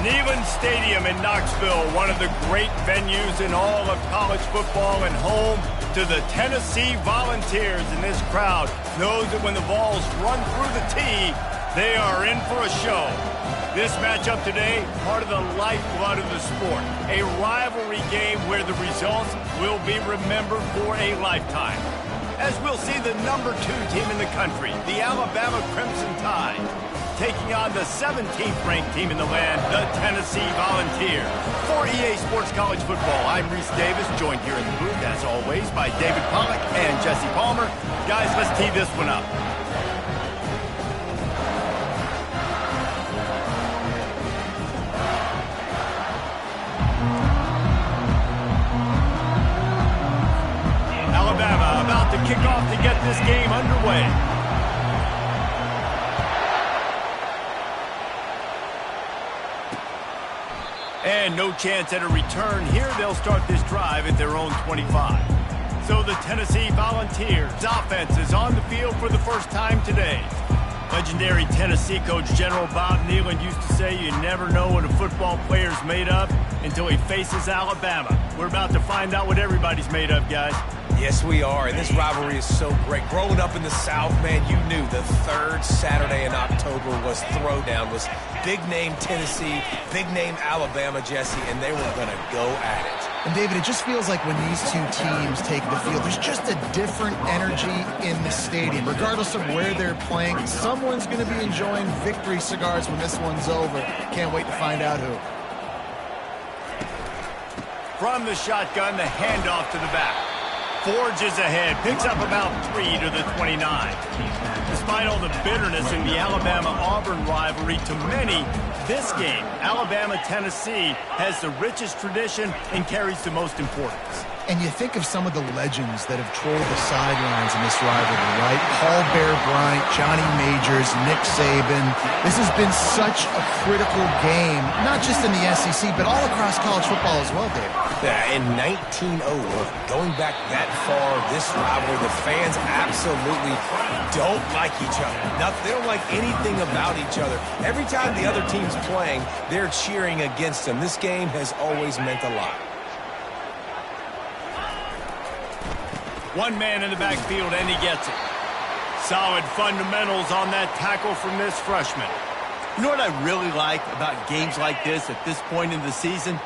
Neyland Stadium in Knoxville, one of the great venues in all of college football and home to the Tennessee Volunteers. And this crowd knows that when the balls run through the tee, they are in for a show. This matchup today, part of the lifeblood of the sport. A rivalry game where the results will be remembered for a lifetime. As we'll see the number 2 team in the country, the Alabama Crimson Tide, taking on the 17th ranked team in the land, the Tennessee Volunteers. For EA Sports College Football, I'm Reese Davis, joined here in the booth, as always, by David Pollack and Jesse Palmer. Guys, let's tee this one up. Alabama about to kick off to get this game underway. And no chance at a return here. They'll start this drive at their own 25. So the Tennessee Volunteers offense is on the field for the first time today. Legendary Tennessee coach General Bob Neyland used to say you never know what a football player's made of until he faces Alabama. We're about to find out what everybody's made of, guys. Yes, we are, and this rivalry is so great. Growing up in the South, man, you knew the third Saturday in October was throwdown, was big-name Tennessee, big-name Alabama, Jesse, and they were going to go at it. And, David, it just feels like when these two teams take the field, there's just a different energy in the stadium. Regardless of where they're playing, someone's going to be enjoying victory cigars when this one's over. Can't wait to find out who. From the shotgun, the handoff to the back. Forges ahead, picks up about 3 to the 29. Despite all the bitterness in the Alabama-Auburn rivalry, to many, this game, Alabama-Tennessee, has the richest tradition and carries the most importance. And you think of some of the legends that have trolled the sidelines in this rivalry, right? Paul Bear Bryant, Johnny Majors, Nick Saban. This has been such a critical game, not just in the SEC, but all across college football as well, David. Yeah, in 1901, going back that far, this rivalry, the fans absolutely don't like each other. They don't like anything about each other. Every time the other team's playing, they're cheering against them. This game has always meant a lot. One man in the backfield, and he gets it. Solid fundamentals on that tackle from this freshman. You know what I really like about games like this at this point in the season?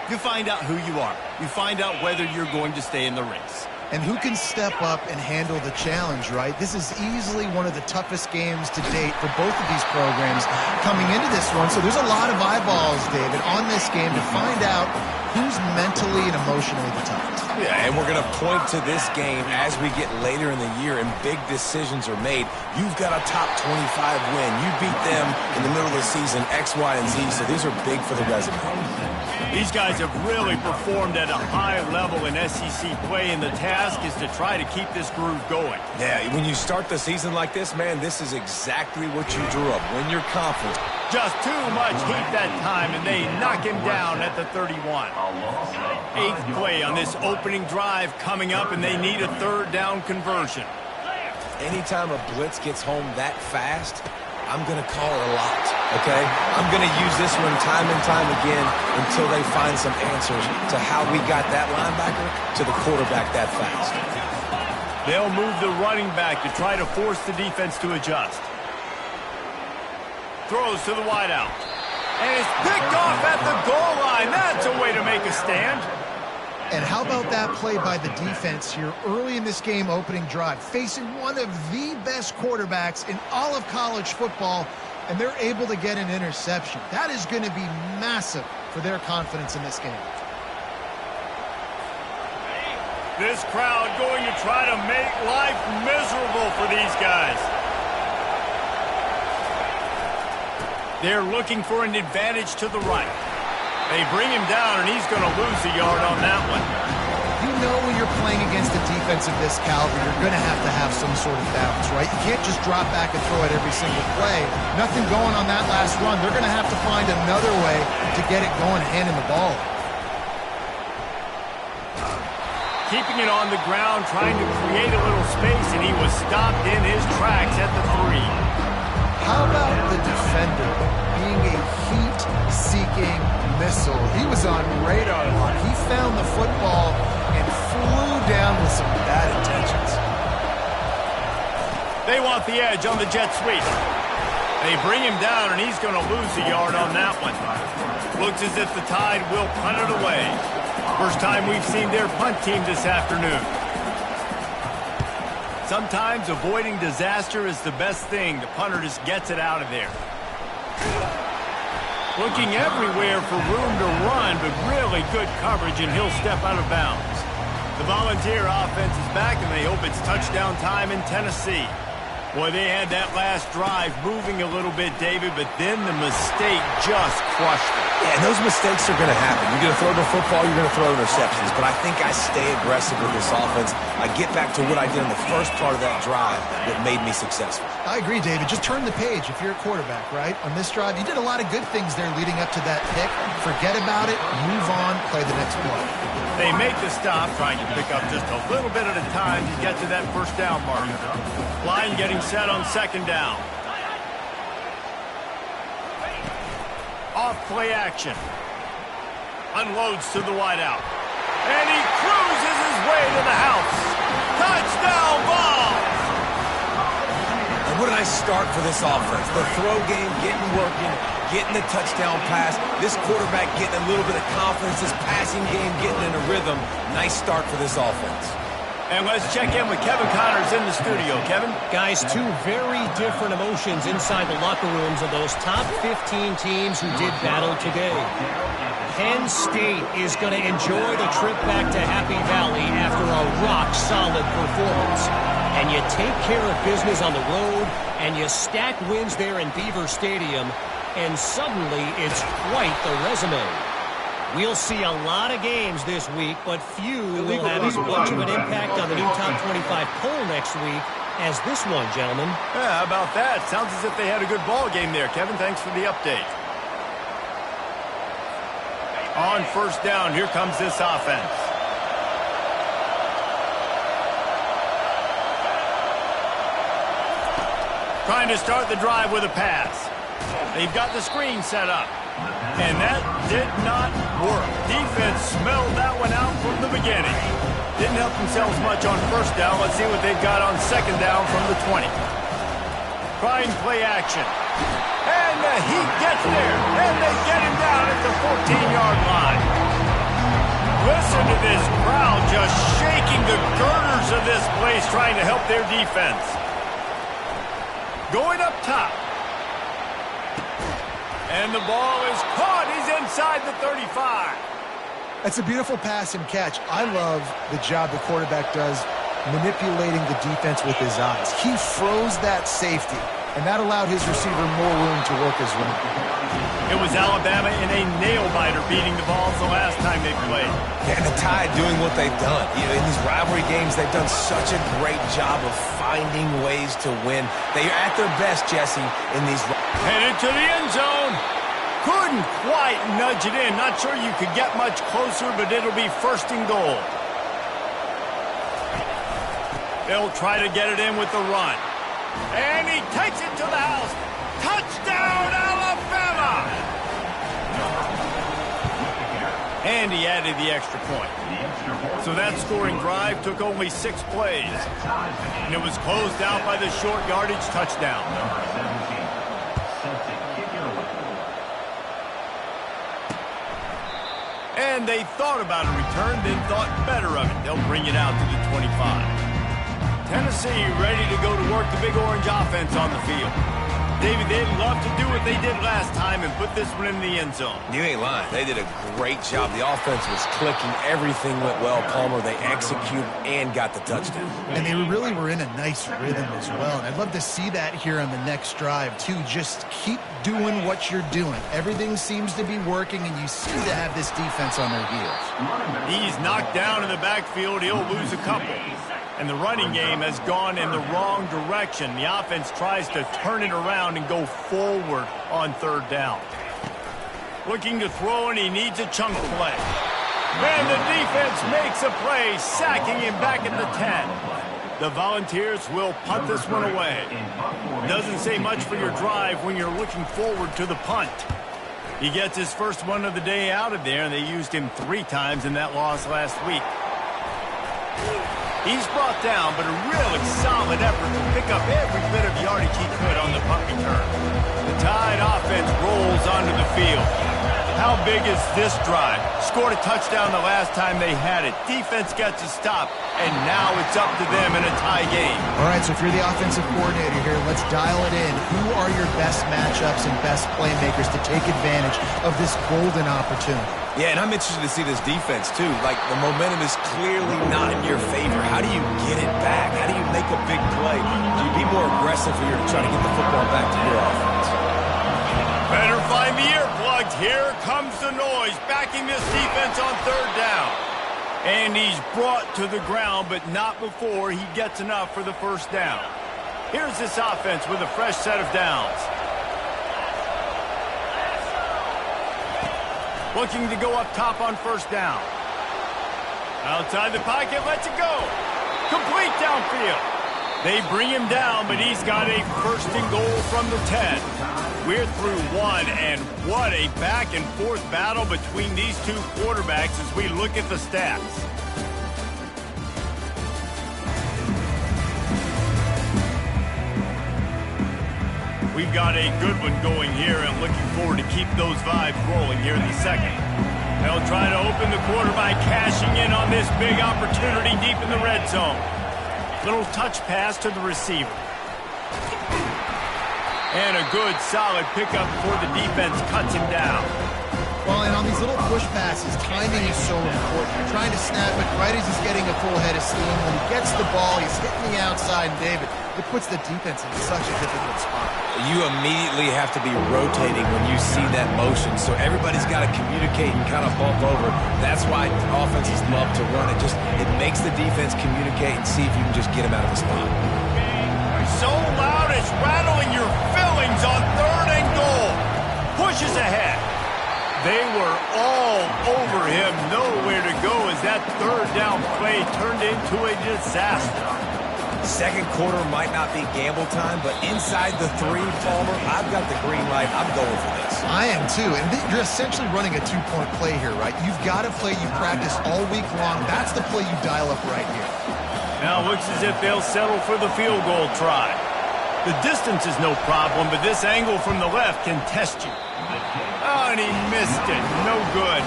You find out who you are. You find out whether you're going to stay in the race. And who can step up and handle the challenge, right? This is easily one of the toughest games to date for both of these programs coming into this one. So there's a lot of eyeballs, David, on this game to find out who's mentally and emotionally the toughest. Yeah, and we're going to point to this game as we get later in the year and big decisions are made. You've got a top 25 win. You beat them in the middle of the season, X, Y, and Z, so these are big for the resume. These guys have really performed at a high level in SEC play, and the task is to try to keep this groove going. Yeah, when you start the season like this, man, this is exactly what you drew up. When you're confident. Just too much heat that time, and they knock him down at the 31. 8th play on this opening drive coming up, and they need a 3rd down conversion. Anytime a blitz gets home that fast, I'm going to call it a lot, okay? I'm going to use this one time and time again until they find some answers to how we got that linebacker to the quarterback that fast. They'll move the running back to try to force the defense to adjust. Throws to the wideout. And it's picked off at the goal line. That's a way to make a stand. And how about that play by the defense here early in this game opening drive, facing one of the best quarterbacks in all of college football, and they're able to get an interception. That is going to be massive for their confidence in this game. This crowd going to try to make life miserable for these guys. They're looking for an advantage to the right. They bring him down, and he's going to lose a yard on that one. You know when you're playing against a defense of this caliber, you're going to have some sort of balance, right? You can't just drop back and throw it every single play. Nothing going on that last run. They're going to have to find another way to get it going, handing the ball. Keeping it on the ground, trying to create a little space, and he was stopped in his tracks at the 3. How about the defender being a heat-seeking striking missile. He was on radar lock. He found the football and flew down with some bad intentions. They want the edge on the jet sweep. They bring him down, and he's going to lose a yard on that one. Looks as if the Tide will punt it away. First time we've seen their punt team this afternoon. Sometimes avoiding disaster is the best thing. The punter just gets it out of there. Looking everywhere for room to run, but really good coverage, and he'll step out of bounds. The Volunteer offense is back, and they hope it's touchdown time in Tennessee. Boy, they had that last drive moving a little bit, David, but then the mistake just crushed them. Yeah, and those mistakes are going to happen. You're going to throw the football, you're going to throw interceptions. But I think I stay aggressive with this offense. I get back to what I did in the first part of that drive that made me successful. I agree, David. Just turn the page if you're a quarterback, right? On this drive, you did a lot of good things there leading up to that pick. Forget about it, move on, play the next play. They make the stop, trying to pick up just a little bit at a time to get to that first down marker. Line getting set on second down. Off play action. Unloads to the wideout. And he cruises his way to the house. Touchdown ball! And what a nice start for this offense. The throw game getting working, getting the touchdown pass. This quarterback getting a little bit of confidence. This passing game getting in a rhythm. Nice start for this offense. And let's check in with Kevin Connors in the studio. Kevin? Guys, two very different emotions inside the locker rooms of those top 15 teams who did battle today. Penn State is going to enjoy the trip back to Happy Valley after a rock-solid performance. And you take care of business on the road, and you stack wins there in Beaver Stadium, and suddenly it's quite the resume. We'll see a lot of games this week, but few will have as much of an impact on the new top 25 poll next week as this one, gentlemen. Yeah, how about that? Sounds as if they had a good ball game there, Kevin. Thanks for the update. On first down, here comes this offense. Trying to start the drive with a pass. They've got the screen set up. And that did not work. Defense smelled that one out from the beginning. Didn't help themselves much on first down. Let's see what they've got on second down from the 20. Trying play action. And he gets there. And they get him down at the 14-yard line. Listen to this crowd just shaking the girders of this place trying to help their defense. Going up top. And the ball is caught. He's inside the 35. That's a beautiful pass and catch. I love the job the quarterback does manipulating the defense with his eyes. He froze that safety, and that allowed his receiver more room to work his run. It was Alabama in a nail-biter beating the Vols the last time they played. Yeah, and the Tide doing what they've done. You know, in these rivalry games, they've done such a great job of finding ways to win. They are at their best, Jesse, in these. Headed to the end zone. Couldn't quite nudge it in. Not sure you could get much closer, but it'll be first and goal. They'll try to get it in with the run. And he takes it to the house. Touchdown, Alabama! And he added the extra point. So that scoring drive took only 6 plays. And it was closed out by the short yardage touchdown. And they thought about a return, then thought better of it. They'll bring it out to the 25. Tennessee ready to go to work the Big Orange offense on the field. David, they'd love to do what they did last time and put this one in the end zone. You ain't lying. They did a great job. The offense was clicking. Everything went well, Palmer. They executed and got the touchdown. And they really were in a nice rhythm as well. And I'd love to see that here on the next drive, too. Just keep doing what you're doing. Everything seems to be working, and you seem to have this defense on their heels. He's knocked down in the backfield. He'll lose a couple. And the running game has gone in the wrong direction. The offense tries to turn it around and go forward on third down. Looking to throw, and he needs a chunk play. And the defense makes a play, sacking him back at the 10. The Volunteers will punt this one away. Doesn't say much for your drive when you're looking forward to the punt. He gets his first one of the day out of there, and they used him 3 times in that loss last week. He's brought down, but a really solid effort to pick up every bit of yardage he could on the punt return. The Tide offense rolls onto the field. How big is this drive? Scored a touchdown the last time they had it. Defense gets a stop, and now it's up to them in a tie game. All right, so if you're the offensive coordinator here, let's dial it in. Who are your best matchups and best playmakers to take advantage of this golden opportunity? Yeah, and I'm interested to see this defense, too. Like, the momentum is clearly not in your favor. How do you get it back? How do you make a big play? Do you be more aggressive here to try to get the football back to your offense? Better find the earplugs. Here comes the noise, backing this defense on 3rd down. And he's brought to the ground, but not before he gets enough for the 1st down. Here's this offense with a fresh set of downs. Looking to go up top on 1st down. Outside the pocket, lets it go. Complete downfield. They bring him down, but he's got a 1st and goal from the 10. We're through 1, and what a back-and-forth battle between these 2 quarterbacks as we look at the stats. We've got a good one going here, and looking forward to keep those vibes rolling here in the 2nd. They'll try to open the quarter by cashing in on this big opportunity deep in the red zone. Little touch pass to the receiver. And a good, solid pickup before the defense cuts him down. Well, and on these little push passes, timing is so important. You're trying to snap it right as he's getting a full head of steam. When he gets the ball, he's hitting the outside, and David, it puts the defense in such a difficult spot. You immediately have to be rotating when you see that motion, so everybody's got to communicate and kind of bump over. That's why offenses love to run it. It makes the defense communicate and see if you can just get him out of the spot. So loud it's rattling your fillings on 3rd and goal. Pushes ahead. They were all over him. Nowhere to go as that 3rd down play turned into a disaster. 2nd quarter might not be gamble time, but inside the 3, Palmer, I've got the green light. I'm going for this. I am too, and you're essentially running a 2-point play here, right? You've got a play you practice all week long. That's the play you dial up right here. Now it looks as if they'll settle for the field goal try. The distance is no problem, but this angle from the left can test you. Oh, and he missed it. No good.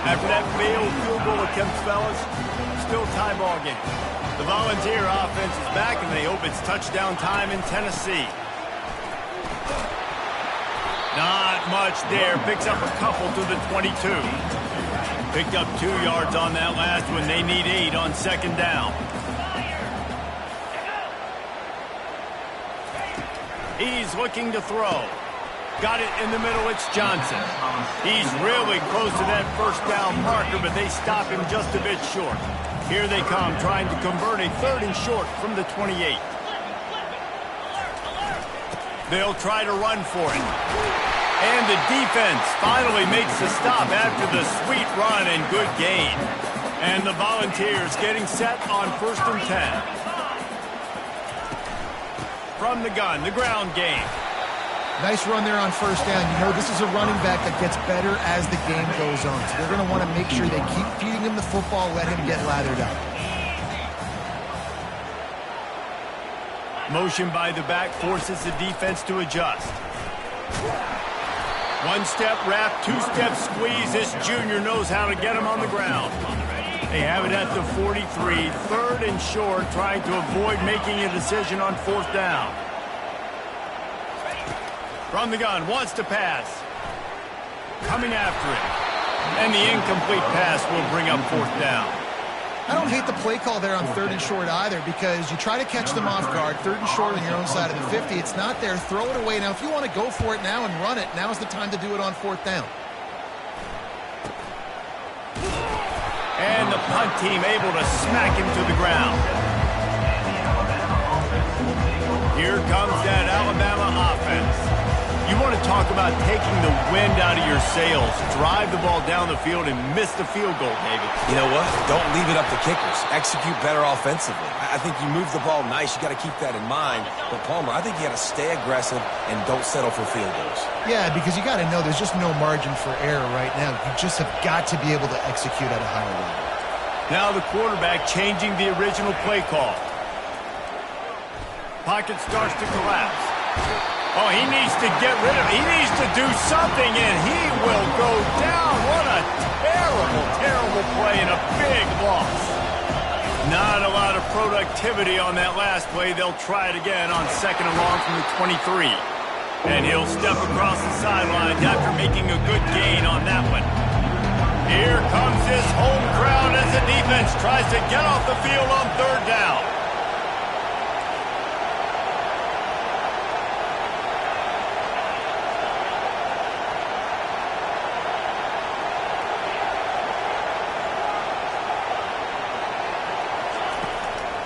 After that failed field goal attempt, fellas, still tie ball game. The Volunteer offense is back, and they hope it's touchdown time in Tennessee. Not much there. Picks up a couple to the 22. Picked up 2 yards on that last one. They need 8 on 2nd down. He's looking to throw. Got it in the middle. It's Johnson. He's really close to that 1st down marker, but they stop him just a bit short. Here they come, trying to convert a 3rd and short from the 28. They'll try to run for it. And the defense finally makes the stop after the sweet run and good gain. And the Volunteers getting set on 1st and 10. From the gun, the ground game. Nice run there on 1st down. You know, this is a running back that gets better as the game goes on. So they're going to want to make sure they keep feeding him the football, let him get lathered up. Motion by the back forces the defense to adjust. 1-step wrap, 2-step squeeze. This junior knows how to get him on the ground. They have it at the 43, 3rd and short, trying to avoid making a decision on 4th down. From the gun, wants to pass. Coming after it. And the incomplete pass will bring up 4th down. I don't hate the play call there on 3rd and short either, because you try to catch them off guard. 3rd and short on your own side of the 50. It's not there. Throw it away. Now, if you want to go for it now and run it, now's the time to do it on 4th down. And the punt team able to smack him to the ground. Here comes that Alabama offense. You want to talk about taking the wind out of your sails. Drive the ball down the field and miss the field goal, David. You know what? Don't leave it up to kickers. Execute better offensively. I think you move the ball nice. You got to keep that in mind. But, Palmer, I think you got to stay aggressive and don't settle for field goals. Yeah, because you got to know there's just no margin for error right now. You just have got to be able to execute at a higher level. Now the quarterback changing the original play call. Pocket starts to collapse. Oh, he needs to get rid of it. He needs to do something, and he will go down. What a terrible, terrible play and a big loss. Not a lot of productivity on that last play. They'll try it again on 2nd and long from the 23. And he'll step across the sidelines after making a good gain on that one. Here comes his home crowd as the defense tries to get off the field on 3rd down.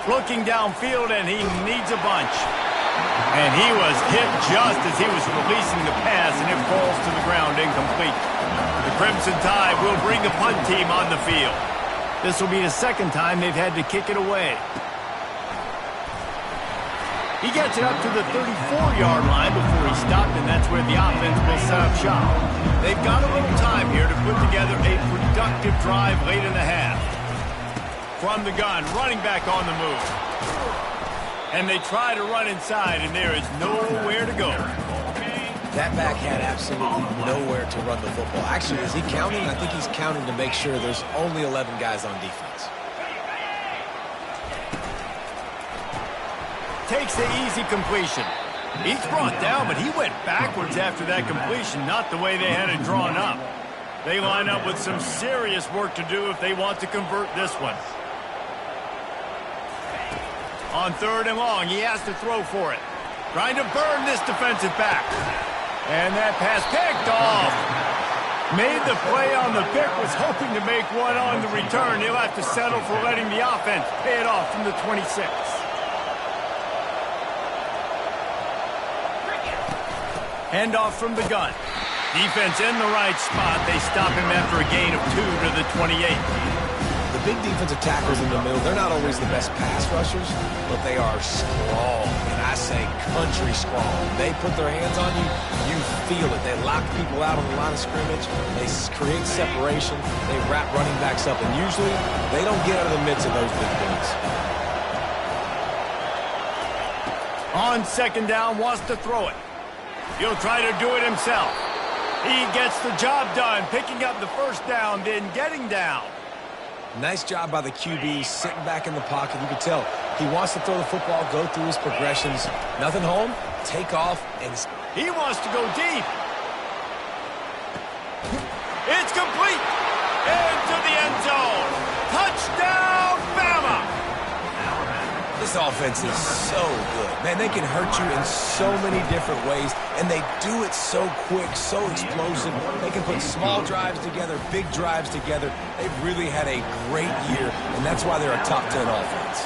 Looking downfield, and he needs a bunch. And he was hit just as he was releasing the pass, and it falls to the ground incomplete. The Crimson Tide will bring the punt team on the field. This will be the 2nd time they've had to kick it away. He gets it up to the 34-yard line before he stopped, and that's where the offense will set up shop. They've got a little time here to put together a productive drive late in the half. From the gun, running back on the move. And they try to run inside, and there is nowhere to go. That back had absolutely nowhere to run the football. Actually, is he counting? I think he's counting to make sure there's only 11 guys on defense. Takes the easy completion. He's brought down, but he went backwards after that completion, not the way they had it drawn up. They line up with some serious work to do if they want to convert this one. On 3rd and long, he has to throw for it. Trying to burn this defensive back. And that pass picked off. Made the play on the pick, was hoping to make one on the return. He'll have to settle for letting the offense pay it off from the 26. Handoff from the gun. Defense in the right spot. They stop him after a gain of 2 to the 28. The big defensive tackles in the middle, they're not always the best pass rushers, but they are strong, and I say country strong. They put their hands on you, you feel it. They lock people out on the line of scrimmage. They create separation. They wrap running backs up, and usually they don't get out of the midst of those big things. On 2nd down, wants to throw it. He'll try to do it himself. He gets the job done, picking up the 1st down, then getting down. Nice job by the QB, sitting back in the pocket. You can tell he wants to throw the football, go through his progressions. Nothing home, take off, and he wants to go deep. It's complete. Into the end zone. Touchdown, Bama. This offense is so good. Man, they can hurt you in so many different ways, and they do it so quick, so explosive. They can put small drives together, big drives together. They've really had a great year, and that's why they're a top 10 offense.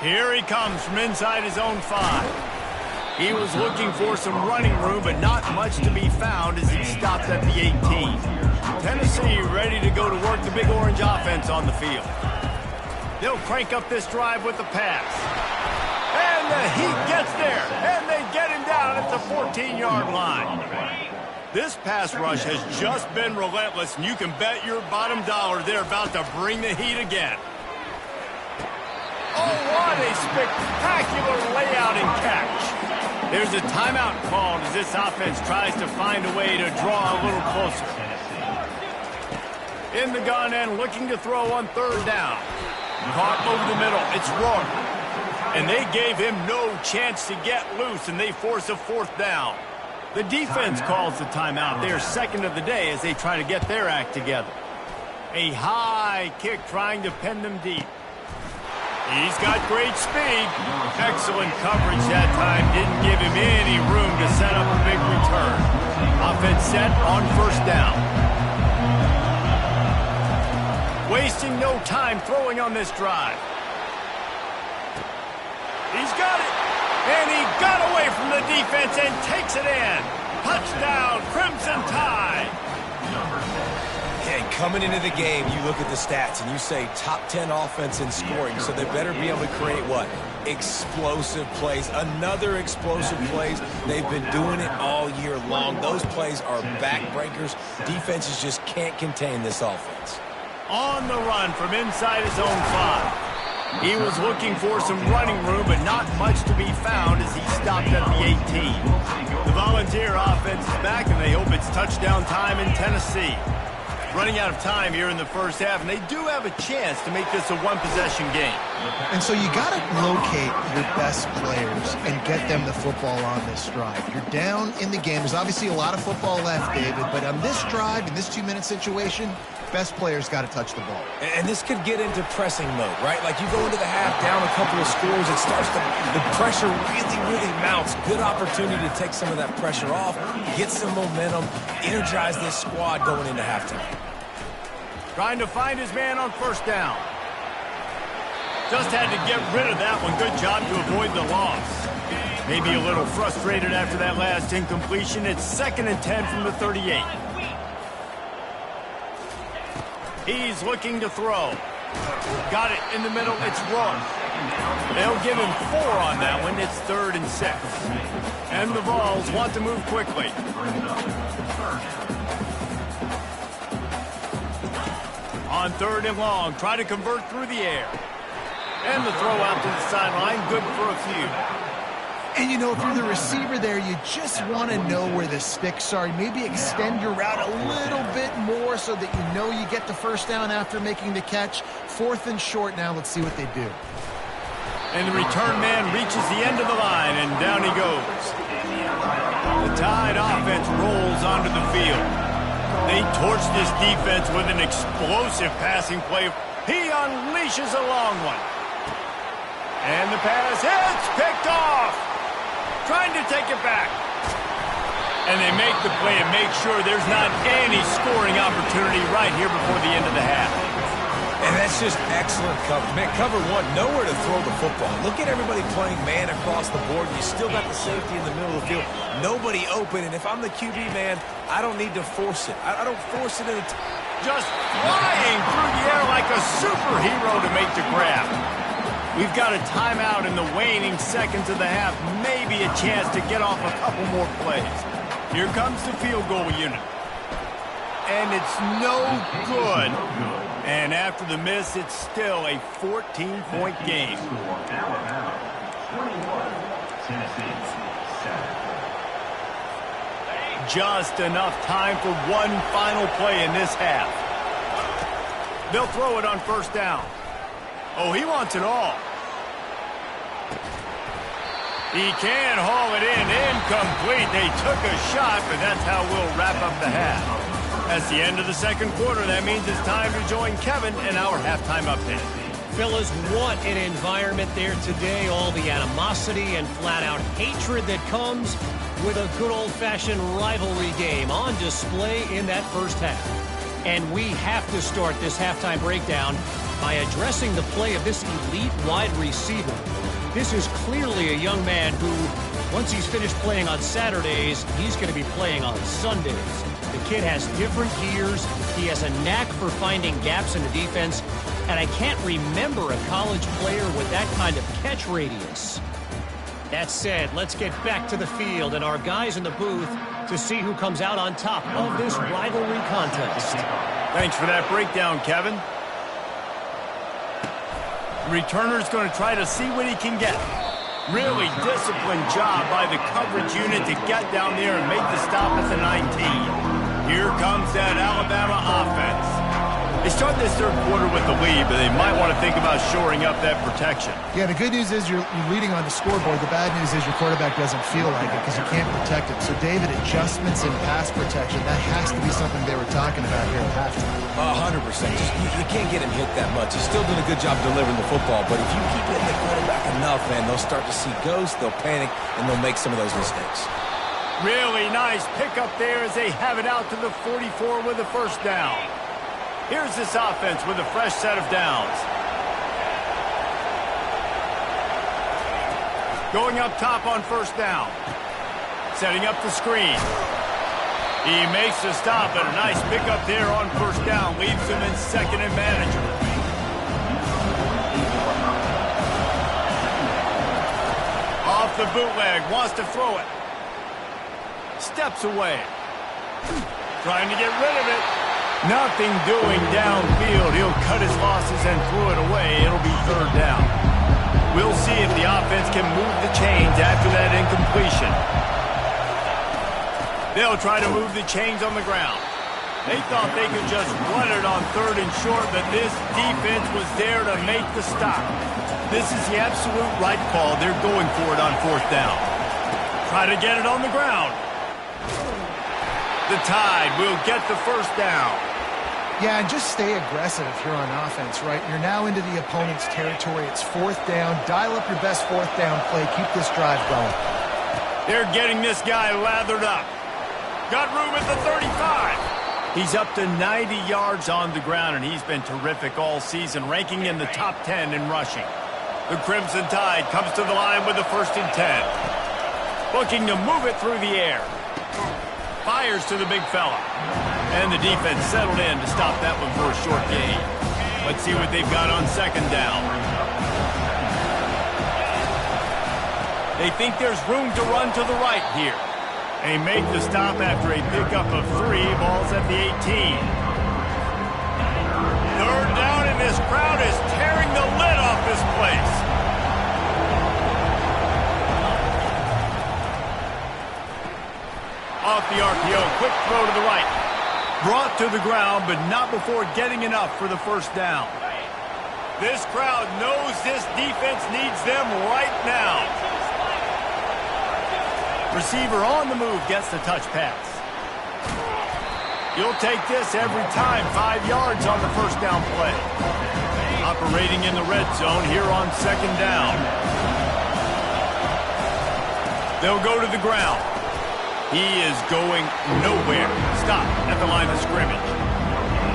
Here he comes from inside his own 5. He was looking for some running room, but not much to be found as he stopped at the 18. Tennessee ready to go to work the Big Orange offense on the field. They'll crank up this drive with the pass. And the Heat gets there, and they get him down at the 14-yard line. This pass rush has just been relentless, and you can bet your bottom dollar they're about to bring the heat again. Oh, what a spectacular layout and catch. There's a timeout called as this offense tries to find a way to draw a little closer. In the gun and looking to throw on 3rd down. Caught over the middle. It's Rourke. And they gave him no chance to get loose, and they force a 4th down. The defense calls the timeout. They're 2nd of the day as they try to get their act together. A high kick trying to pin them deep. He's got great speed. Excellent coverage that time. Didn't give him any room to set up a big return. Offense set on 1st down. Wasting no time throwing on this drive. He's got it. And he got away from the defense and takes it in. Touchdown, Crimson Tide. And coming into the game, you look at the stats and you say top 10 offense in scoring, so they better be able to create what? Explosive plays. Another explosive plays. They've been doing it all year long. Those plays are backbreakers. Defenses just can't contain this offense. On the run from inside his own 5. He was looking for some running room, but not much to be found as he stopped at the 18. The Volunteer offense is back, and they hope it's touchdown time in Tennessee. Running out of time here in the first half, and they do have a chance to make this a one-possession game. And so you got to locate your best players and get them the football on this drive. You're down in the game. There's obviously a lot of football left, David, but on this drive, in this 2-minute situation, best players got to touch the ball. And this could get into pressing mode, right? Like you go into the half down a couple of scores, it starts to, the pressure really mounts. Good opportunity to take some of that pressure off, get some momentum, energize this squad going into halftime. Trying to find his man on first down. Just had to get rid of that one. Good job to avoid the loss. Maybe a little frustrated after that last incompletion. It's 2nd and 10 from the 38. He's looking to throw. Got it in the middle. It's wrong. They'll give him 4 on that one. It's 3rd and 6. And the Vols want to move quickly. On 3rd and long, try to convert through the air. And the throw out to the sideline, good for a few. And, you know, if you're the receiver there, you just want to know where the sticks are. Maybe extend your route a little bit more so that you know you get the first down after making the catch. 4th and short now. Let's see what they do. And the return man reaches the end of the line, and down he goes. The Tide offense rolls onto the field. They torch this defense with an explosive passing play. He unleashes a long one. And the pass hits, picked off. Trying to take it back. And they make the play and make sure there's not any scoring opportunity right here before the end of the half. And that's just excellent cover. Man, cover 1, nowhere to throw the football. Look at everybody playing man across the board. You still got the safety in the middle of the field. Nobody open, and if I'm the QB, man, I don't need to force it. I don't force it in a just flying through the air like a superhero to make the grab. We've got a timeout in the waning seconds of the half. Maybe a chance to get off a couple more plays. Here comes the field goal unit. And it's no good. And after the miss, it's still a 14-point game. Just enough time for one final play in this half. They'll throw it on first down. Oh, he wants it all. He can haul it in. Incomplete. They took a shot, but that's how we'll wrap up the half. That's the end of the second quarter. That means it's time to join Kevin in our halftime update. Fellas, what an environment there today. All the animosity and flat-out hatred that comes with a good old-fashioned rivalry game on display in that first half. And we have to start this halftime breakdown by addressing the play of this elite wide receiver. This is clearly a young man who, once he's finished playing on Saturdays, he's going to be playing on Sundays. The kid has different gears. He has a knack for finding gaps in the defense. And I can't remember a college player with that kind of catch radius. That said, let's get back to the field and our guys in the booth to see who comes out on top of this rivalry contest. Thanks for that breakdown, Kevin. The returner's going to try to see what he can get. Really disciplined job by the coverage unit to get down there and make the stop at the 19. Here comes that Alabama offense. They start this third quarter with the lead, but they might want to think about shoring up that protection. Yeah, the good news is you're leading on the scoreboard. The bad news is your quarterback doesn't feel like it because you can't protect him. So, David, adjustments in pass protection, that has to be something they were talking about here at halftime. 100%. You can't get him hit that much. He's still doing a good job delivering the football, but if you keep hitting the quarterback enough, man, they'll start to see ghosts, they'll panic, and they'll make some of those mistakes. Really nice pickup there as they have it out to the 44 with a first down. Here's this offense with a fresh set of downs. Going up top on first down. Setting up the screen. He makes the stop, and a nice pickup there on first down. Leaves him in second and manageable. Off the bootleg, wants to throw it. Steps away. Trying to get rid of it. Nothing doing downfield. He'll cut his losses and throw it away. It'll be third down. We'll see if the offense can move the chains after that incompletion. They'll try to move the chains on the ground. They thought they could just run it on third and short, but this defense was there to make the stop. This is the absolute right call. They're going for it on fourth down. Try to get it on the ground. The Tide will get the first down. Yeah, and just stay aggressive if you're on offense, right? You're now into the opponent's territory. It's fourth down. Dial up your best fourth down play. Keep this drive going. They're getting this guy lathered up. Got room at the 35. He's up to 90 yards on the ground, and he's been terrific all season, ranking in the top 10 in rushing. The Crimson Tide comes to the line with the 1st and 10. Looking to move it through the air. Fires to the big fella. And the defense settled in to stop that one for a short gain. Let's see what they've got on second down. They think there's room to run to the right here. They make the stop after a pickup of 3. Ball's at the 18. Third down, and this crowd is tearing the lid off this place. Off the RPO, quick throw to the right. Brought to the ground, but not before getting enough for the first down. This crowd knows this defense needs them right now. Receiver on the move gets the touch pass. You'll take this every time. 5 yards on the first down play. Operating in the red zone here on second down. They'll go to the ground. He is going nowhere. Stop at the line of scrimmage.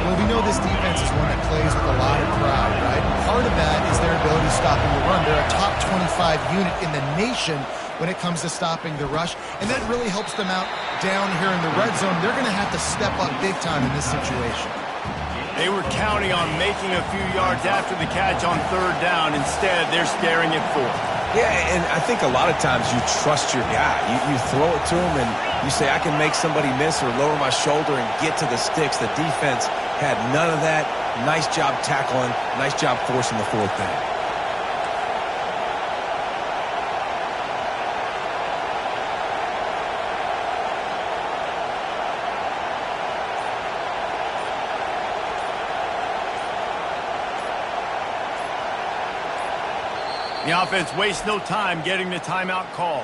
Well, we know this defense is one that plays with a lot of pride, right? Part of that is their ability stopping the run. They're a top 25 unit in the nation when it comes to stopping the rush, and that really helps them out down here in the red zone. They're going to have to step up big time in this situation. They were counting on making a few yards after the catch on third down. Instead, they're staring at fourth. Yeah, and I think a lot of times you trust your guy. You throw it to him, and you say, I can make somebody miss or lower my shoulder and get to the sticks. The defense had none of that. Nice job tackling. Nice job forcing the fourth down. The offense wastes no time getting the timeout call.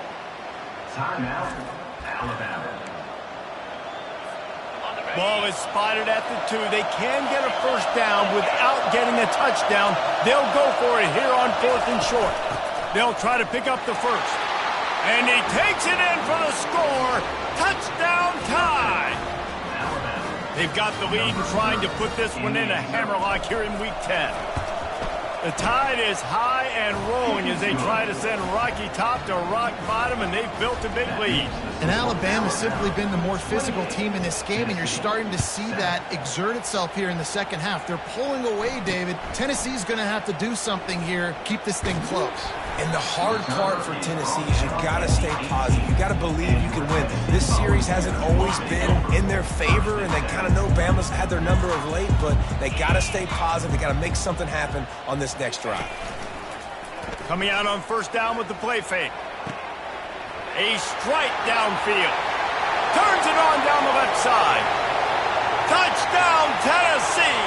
Timeout, Alabama. Ball is spotted at the 2. They can get a first down without getting a touchdown. They'll go for it here on fourth and short. They'll try to pick up the first. And he takes it in for the score. Touchdown Tide. They've got the lead and trying to put this one in a hammerlock here in week 10. The Tide is high and rolling as they try to send Rocky Top to rock bottom, and they've built a big lead. And Alabama's simply been the more physical team in this game, and you're starting to see that exert itself here in the second half. They're pulling away, David. Tennessee's going to have to do something here, keep this thing close. And the hard part for Tennessee is you've got to stay positive. You've got to believe you can win. This series hasn't always been in their favor, and they kind of know Bama's had their number of late, but they got to stay positive. They got to make something happen on this next drive. Coming out on first down with the play fake. A strike downfield. Turns it on down the left side. Touchdown, Tennessee!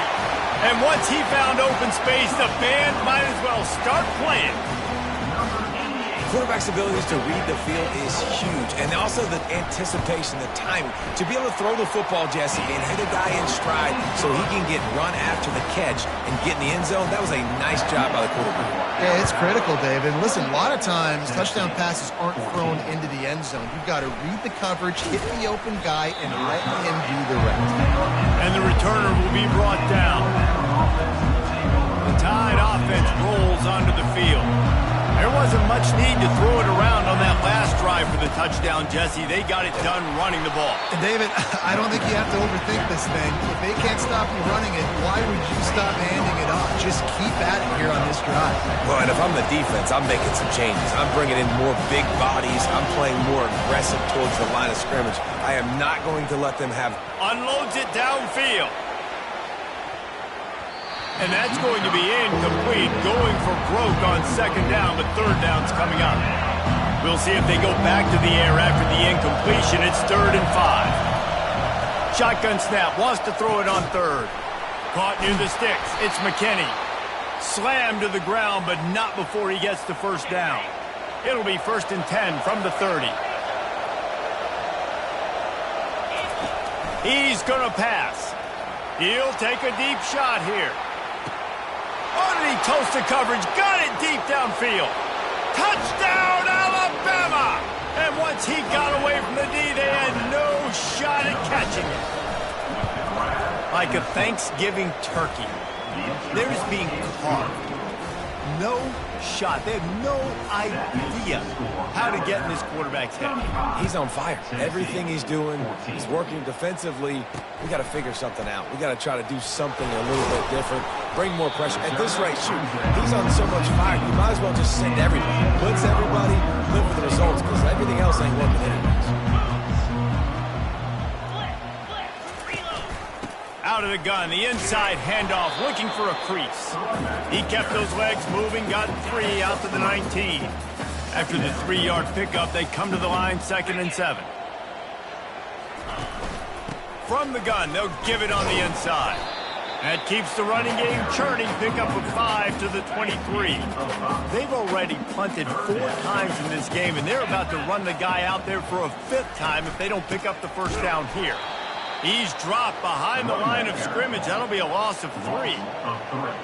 And once he found open space, the band might as well start playing. Quarterback's abilities to read the field is huge, and also the anticipation, the timing. To be able to throw the football, Jesse, and hit a guy in stride so he can get run after the catch and get in the end zone, that was a nice job by the quarterback. Yeah, it's critical, David. Listen, a lot of times touchdown passes aren't thrown into the end zone. You've got to read the coverage, hit the open guy, and let him do the rest. And the returner will be brought down. The Tide offense rolls onto the field. There wasn't much need to throw it around on that last drive for the touchdown, Jesse. They got it done running the ball. And David, I don't think you have to overthink this thing. If they can't stop you running it, why would you stop handing it off? Just keep at it here on this drive. Well, and if I'm the defense, I'm making some changes. I'm bringing in more big bodies. I'm playing more aggressive towards the line of scrimmage. I am not going to let them have... Unloads it downfield. And that's going to be incomplete, going for broke on second down, but third down's coming up. We'll see if they go back to the air after the incompletion. It's 3rd and 5. Shotgun snap, wants to throw it on third. Caught near the sticks. It's McKinney. Slammed to the ground, but not before he gets the first down. It'll be 1st and 10 from the 30. He's going to pass. He'll take a deep shot here. Oh, did he toast the coverage? Got it deep downfield. Touchdown, Alabama! And once he got away from the D, they had no shot at catching it. Like a Thanksgiving turkey, theirs being carved. No shot. They have no idea how to get in this quarterback's head. He's on fire. Everything he's doing, he's working defensively. We got to figure something out. We got to try to do something a little bit different. Bring more pressure. At this rate, shoot, he's on so much fire. You might as well just send everybody. Blitz everybody, live with the results, because everything else ain't working anyways. Out of the gun, the inside handoff, looking for a crease. He kept those legs moving, got 3 out to the 19. After the 3-yard pickup, they come to the line, 2nd and 7. From the gun, they'll give it on the inside. That keeps the running game churning, pickup of 5 to the 23. They've already punted 4 times in this game, and they're about to run the guy out there for a 5th time if they don't pick up the first down here. He's dropped behind the line of scrimmage. That'll be a loss of 3.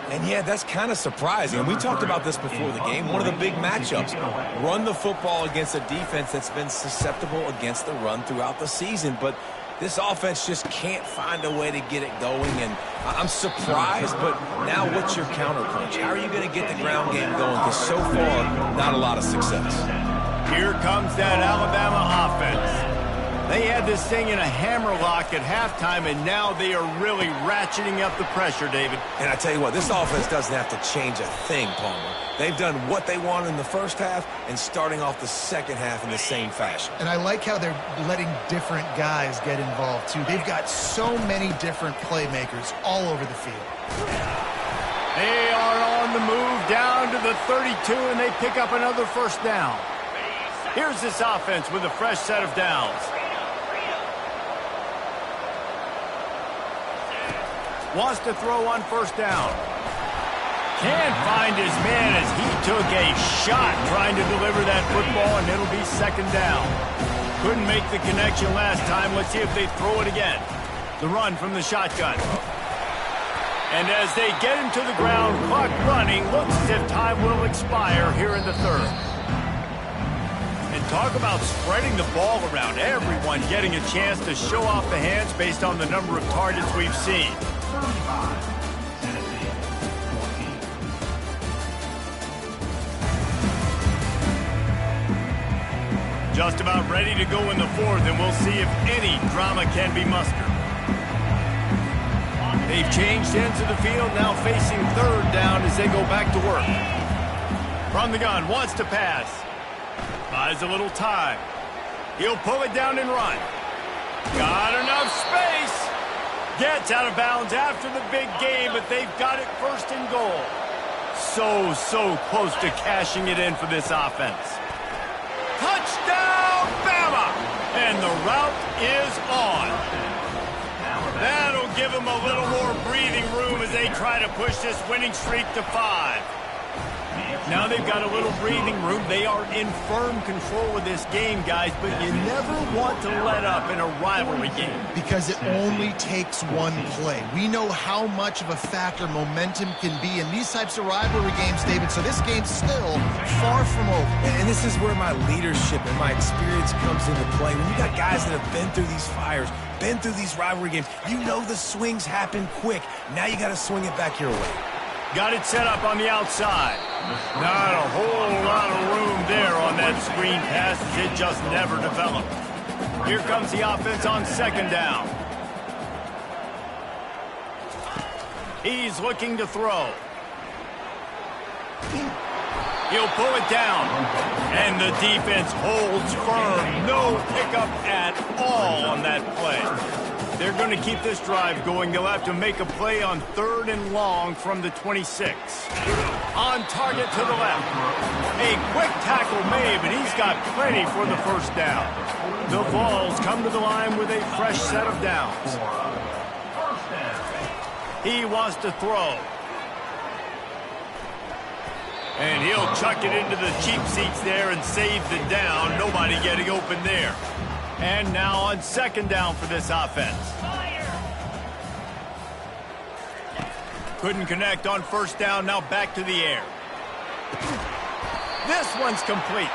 And yeah, that's kind of surprising. And we talked about this before the game. One of the big matchups. Run the football against a defense that's been susceptible against the run throughout the season. But this offense just can't find a way to get it going. And I'm surprised, but now what's your counterpunch? How are you going to get the ground game going? Because so far, not a lot of success. Here comes that Alabama offense. They had this thing in a hammerlock at halftime, and now they are really ratcheting up the pressure, David. And I tell you what, this offense doesn't have to change a thing, Palmer. They've done what they wanted in the first half and starting off the second half in the same fashion. And I like how they're letting different guys get involved, too. They've got so many different playmakers all over the field. They are on the move down to the 32, and they pick up another first down. Here's this offense with a fresh set of downs. Wants to throw on first down. Can't find his man as he took a shot trying to deliver that football, and it'll be 2nd down. Couldn't make the connection last time. Let's see if they throw it again. The run from the shotgun. And as they get him to the ground, clock running, looks as if time will expire here in the 3rd. And talk about spreading the ball around. Everyone getting a chance to show off the hands based on the number of targets we've seen. Just about ready to go in the 4th, and we'll see if any drama can be mustered. They've changed ends of the field, now facing 3rd down as they go back to work. From the gun, wants to pass. Buys a little time. He'll pull it down and run. Got enough space. Gets out of bounds after the big game, but they've got it 1st and goal. So close to cashing it in for this offense. Touchdown, Bama! And the route is on. That'll give them a little more breathing room as they try to push this winning streak to 5. Now they've got a little breathing room. They are in firm control of this game, guys, but you never want to let up in a rivalry game. Because it only takes one play. We know how much of a factor momentum can be in these types of rivalry games, David, so this game's still far from over. And this is where my leadership and my experience comes into play. When you got guys that have been through these fires, been through these rivalry games, you know the swings happen quick. Now you got to swing it back your way. Got it set up on the outside. Not a whole lot of room there on that screen pass as it just never developed. Here comes the offense on second down. He's looking to throw. He'll pull it down. And the defense holds firm. No pickup at all on that play. They're going to keep this drive going. They'll have to make a play on 3rd and long from the 26. On target to the left. A quick tackle made, but he's got plenty for the first down. The Vols come to the line with a fresh set of downs. He wants to throw. And he'll chuck it into the cheap seats there and save the down. Nobody getting open there. And now on second down for this offense. Couldn't connect on first down. Now back to the air. This one's complete.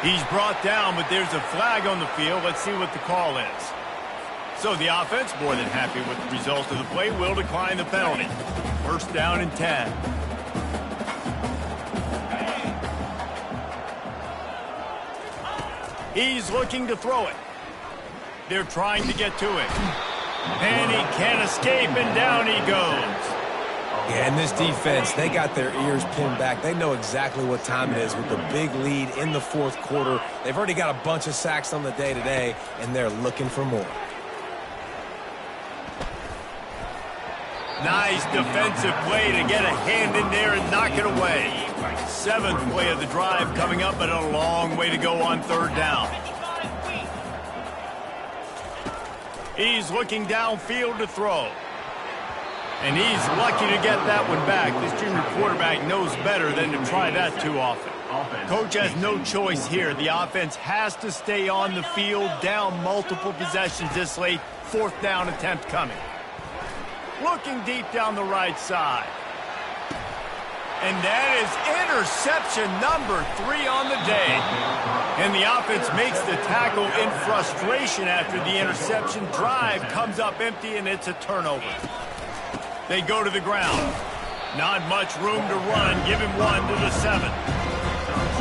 He's brought down, but there's a flag on the field. Let's see what the call is. So the offense, more than happy with the result of the play, will decline the penalty. First down and 10. He's looking to throw it. They're trying to get to it. And he can't escape, and down he goes. Yeah, and this defense, they got their ears pinned back. They know exactly what time it is with the big lead in the fourth quarter. They've already got a bunch of sacks on the day today, and they're looking for more. Nice defensive play to get a hand in there and knock it away. 7th play of the drive coming up, but a long way to go on 3rd down. He's looking downfield to throw. And he's lucky to get that one back. This junior quarterback knows better than to try that too often. Coach has no choice here. The offense has to stay on the field, down multiple possessions this late. 4th down attempt coming. Looking deep down the right side. And that is interception number 3 on the day. And the offense makes the tackle in frustration after the interception. Drive comes up empty, and it's a turnover. They go to the ground. Not much room to run. Give him 1 to the 7.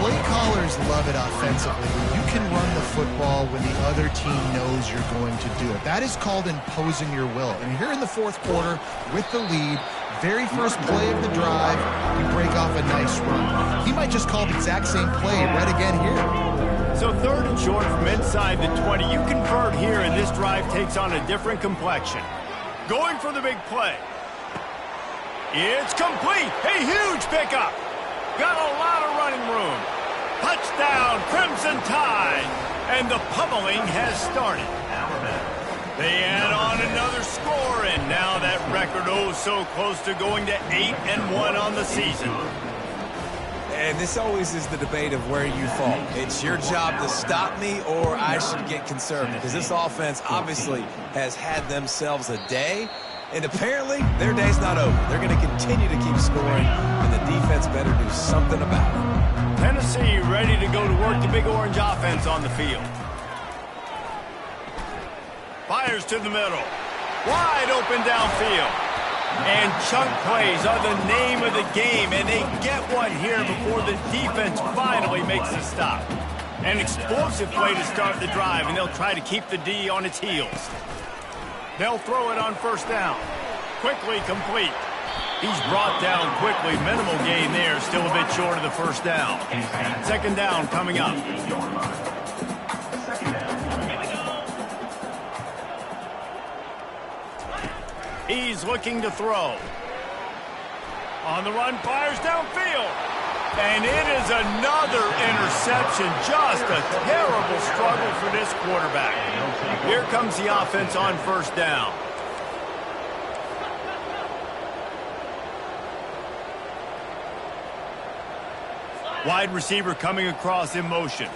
Play callers love it offensively. You can run the football when the other team knows you're going to do it. That is called imposing your will. And here in the fourth quarter with the lead, very first play of the drive, you break off a nice run. He might just call the exact same play right again here. So 3rd and short from inside the 20. You convert here, and this drive takes on a different complexion. Going for the big play. It's complete. A huge pickup. Got a lot of running room. Touchdown, Crimson Tide. And the pummeling has started. They add on another score, and now that record so close to going to 8-1 on the season. And this always is the debate of where you fall. It's your job to stop me, or I should get conservative, because this offense obviously has had themselves a day. And apparently, their day's not over. They're going to continue to keep scoring, and the defense better do something about it. Tennessee ready to go to work the Big Orange offense on the field. Fires to the middle. Wide open downfield. And chunk plays are the name of the game, and they get one here before the defense finally makes a stop. An explosive play to start the drive, and they'll try to keep the D on its heels. They'll throw it on first down. Quickly complete. He's brought down quickly. Minimal gain there. Still a bit short of the first down. 2nd down coming up. He's looking to throw. On the run, fires downfield. And it is another interception. Just a terrible struggle for this quarterback. Here comes the offense on first down. Wide receiver coming across in motion.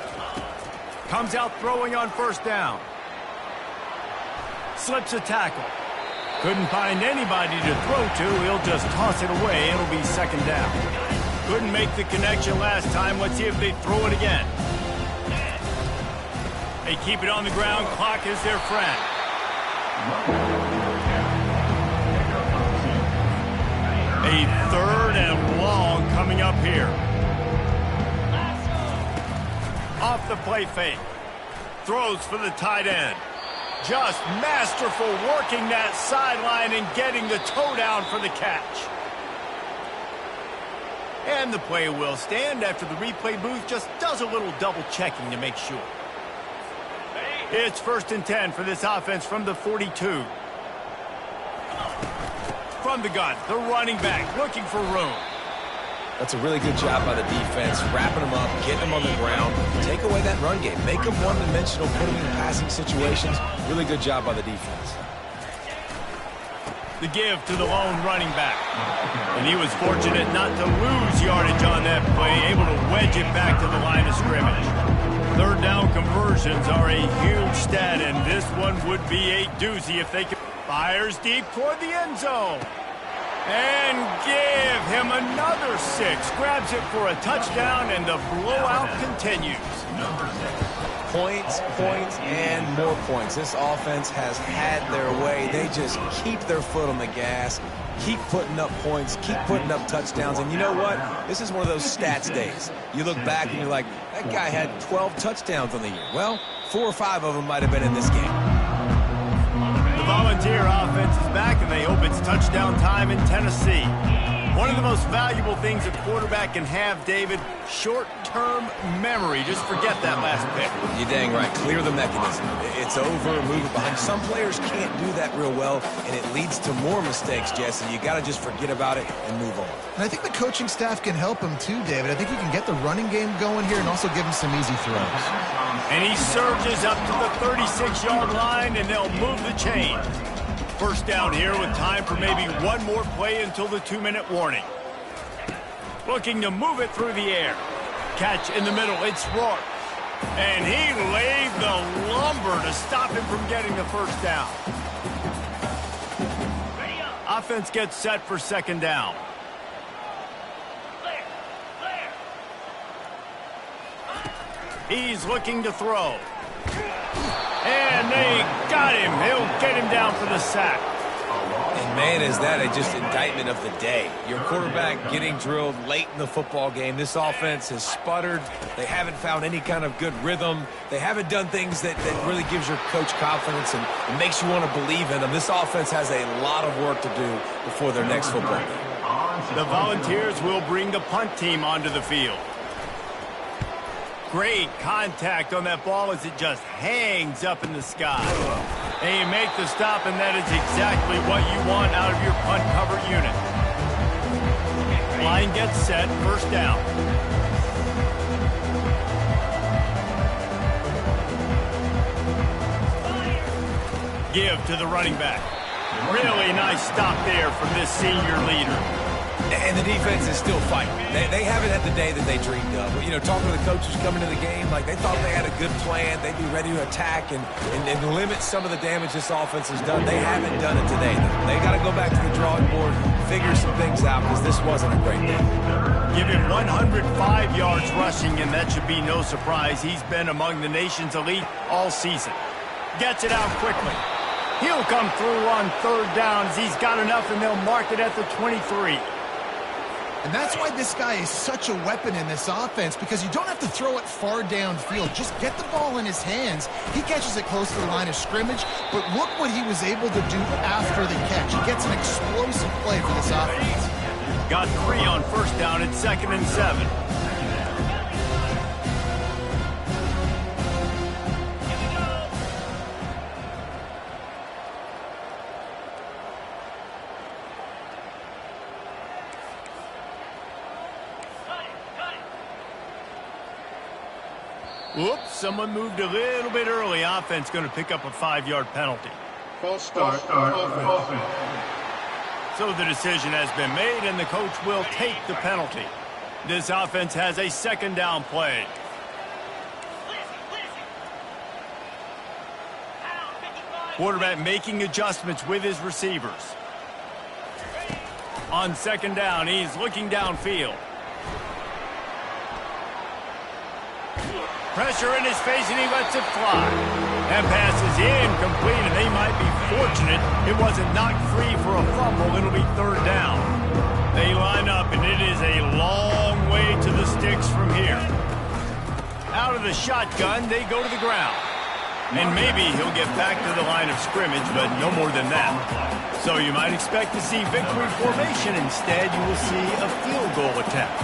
Comes out throwing on first down. Slips a tackle. Couldn't find anybody to throw to. He'll just toss it away. It'll be 2nd down. Couldn't make the connection last time. Let's see if they throw it again. They keep it on the ground. Clock is their friend. A 3rd and long coming up here. Off the play fake. Throws for the tight end. Just masterful working that sideline and getting the toe down for the catch. And the play will stand after the replay booth just does a little double checking to make sure. It's 1st and 10 for this offense from the 42. From the gun, the running back looking for room. That's a really good job by the defense, wrapping them up, getting them on the ground. Take away that run game. Make them one-dimensional, put them in passing situations. Really good job by the defense. The give to the lone running back. And he was fortunate not to lose yardage on that play, able to wedge it back to the line of scrimmage. 3rd down conversions are a huge stat, and this one would be a doozy if they could. Fires deep toward the end zone. And give him another 6. Grabs it for a touchdown, and the blowout continues. Points, points, and more points. This offense has had their way. They just keep their foot on the gas, keep putting up points, keep putting up touchdowns. And you know what? This is one of those stats days. You look back and you're like, that guy had 12 touchdowns on the year. Well, 4 or 5 of them might have been in this game. The Volunteer offense is back, and they hope it's touchdown time in Tennessee. One of the most valuable things a quarterback can have, David, short-term memory. Just forget that last pick. You're dang right. Clear the mechanism. It's over, move it behind. Some players can't do that real well, and it leads to more mistakes, Jesse. You got to just forget about it and move on. And I think the coaching staff can help him too, David. I think he can get the running game going here and also give him some easy throws. And he surges up to the 36-yard line, and they'll move the chain. 1st down here with time for maybe one more play until the 2-minute warning. Looking to move it through the air. Catch in the middle, it's Rourke. And he laid the lumber to stop him from getting the 1st down. Offense gets set for 2nd down. He's looking to throw. And they got him. He'll get him down for the sack. And man, is that just indictment of the day. Your quarterback getting drilled late in the football game. This offense has sputtered. They haven't found any kind of good rhythm. They haven't done things that really gives your coach confidence and makes you want to believe in them. This offense has a lot of work to do before their next football game. The Volunteers will bring the punt team onto the field. Great contact on that ball as it just hangs up in the sky. And you make the stop, and that is exactly what you want out of your punt cover unit. Line gets set, 1st down. Give to the running back. Really nice stop there from this senior leader. And the defense is still fighting. They haven't had the day that they dreamed of. You know, talking to the coaches coming into the game, like they thought they had a good plan. They'd be ready to attack and limit some of the damage this offense has done. They haven't done it today. They got to go back to the drawing board, figure some things out, because this wasn't a great day. Give him 105 yards rushing, and that should be no surprise. He's been among the nation's elite all season. Gets it out quickly. He'll come through on 3rd down as he's got enough, and they'll mark it at the 23. And that's why this guy is such a weapon in this offense, because you don't have to throw it far downfield. Just get the ball in his hands. He catches it close to the line of scrimmage, but look what he was able to do after the catch. He gets an explosive play for this offense. Got 3 on 1st down at 2nd and 7. Whoops, someone moved a little bit early. Offense going to pick up a 5-yard penalty. False start. Offense. So the decision has been made, and the coach will take the penalty. This offense has a 2nd down play. Quarterback making adjustments with his receivers. On 2nd down, he's looking downfield. Pressure in his face, and he lets it fly. That pass is incomplete, and they might be fortunate it wasn't knocked free for a fumble. It'll be 3rd down. They line up, and it is a long way to the sticks from here. Out of the shotgun, they go to the ground. And maybe he'll get back to the line of scrimmage, but no more than that. So you might expect to see victory formation. Instead, you will see a field goal attempt.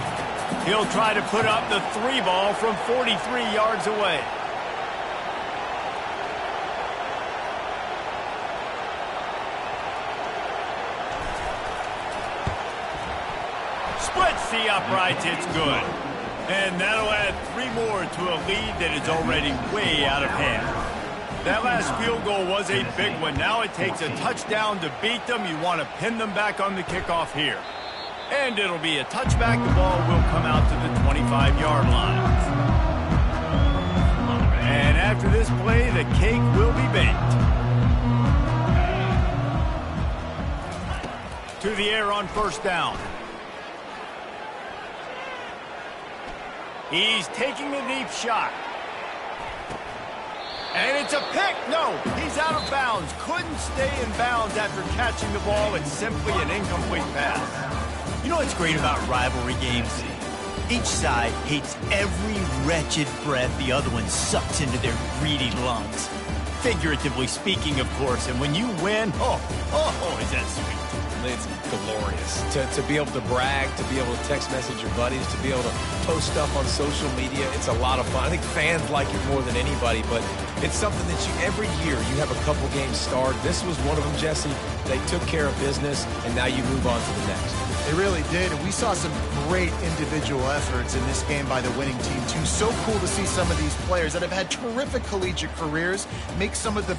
He'll try to put up the 3 ball from 43 yards away. Splits the uprights, it's good. And that'll add 3 more to a lead that is already way out of hand. That last field goal was a big one. Now it takes a touchdown to beat them. You want to pin them back on the kickoff here. And it'll be a touchback. The ball will come out to the 25-yard line. And after this play, the cake will be baked. To the air on first down. He's taking a deep shot. And it's a pick. No, he's out of bounds. Couldn't stay in bounds after catching the ball. It's simply an incomplete pass. You know what's great about rivalry games? Each side hates every wretched breath the other one sucks into their greedy lungs. Figuratively speaking, of course. And when you win, oh, is that sweet. It's glorious to be able to brag, to be able to text message your buddies, to be able to post stuff on social media. It's a lot of fun. I think fans like it more than anybody, but it's something that every year you have a couple games start. This was one of them, Jesse. They took care of business, and now you move on to the next. They really did, and we saw some great individual efforts in this game by the winning team, too. So cool to see some of these players that have had terrific collegiate careers make some of the